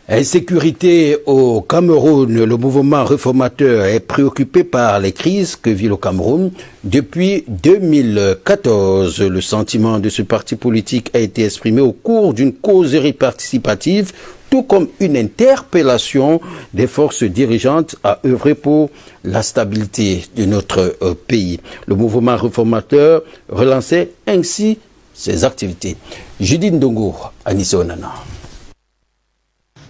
Insécurité au Cameroun, le mouvement réformateur est préoccupé par les crises que vit le Cameroun depuis 2014. Le sentiment de ce parti politique a été exprimé au cours d'une causerie participative, tout comme une interpellation des forces dirigeantes à œuvrer pour la stabilité de notre pays. Le mouvement réformateur relançait ainsi ses activités. Judith Ndongo, Anissa Onana.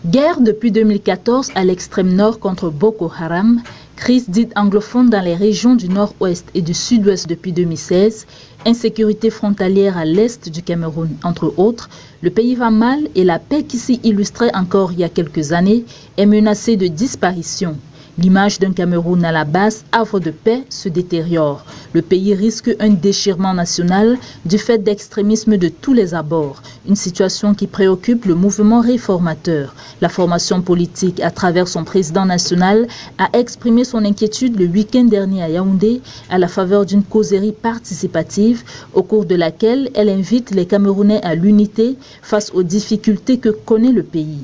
Guerre depuis 2014 à l'extrême nord contre Boko Haram, crise dite anglophone dans les régions du nord-ouest et du sud-ouest depuis 2016, insécurité frontalière à l'est du Cameroun, entre autres, le pays va mal et la paix qui s'y illustrait encore il y a quelques années est menacée de disparition. L'image d'un Cameroun à la base, havre de paix, se détériore. Le pays risque un déchirement national du fait d'extrémisme de tous les abords. Une situation qui préoccupe le mouvement réformateur. La formation politique, à travers son président national, a exprimé son inquiétude le week-end dernier à Yaoundé à la faveur d'une causerie participative au cours de laquelle elle invite les Camerounais à l'unité face aux difficultés que connaît le pays.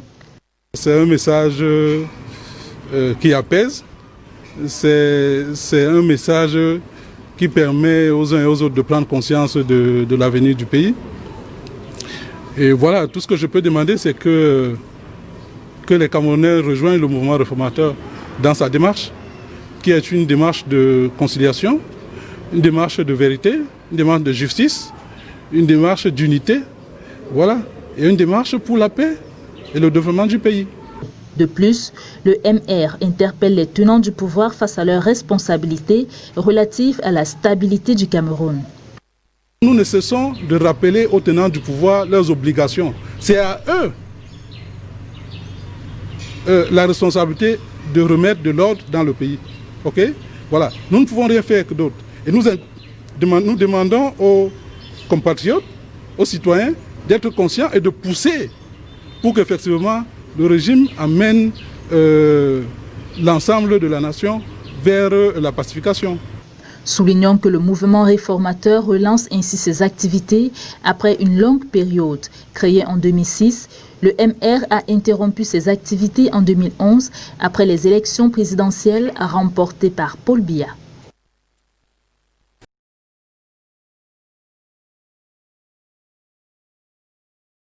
C'est un message qui apaise, c'est un message qui permet aux uns et aux autres de prendre conscience de l'avenir du pays. Et voilà, tout ce que je peux demander, c'est que les Camerounais rejoignent le mouvement réformateur dans sa démarche, qui est une démarche de conciliation, une démarche de vérité, une démarche de justice, une démarche d'unité, voilà, et une démarche pour la paix et le développement du pays. De plus, le MR interpelle les tenants du pouvoir face à leurs responsabilités relatives à la stabilité du Cameroun. Nous ne cessons de rappeler aux tenants du pouvoir leurs obligations. C'est à eux la responsabilité de remettre de l'ordre dans le pays. Okay? Voilà. Nous ne pouvons rien faire que d'autres. Et nous demandons aux compatriotes, aux citoyens, d'être conscients et de pousser pour qu'effectivement le régime amène l'ensemble de la nation vers la pacification. Soulignons que le mouvement réformateur relance ainsi ses activités après une longue période. Créé en 2006, le MR a interrompu ses activités en 2011 après les élections présidentielles remportées par Paul Biya.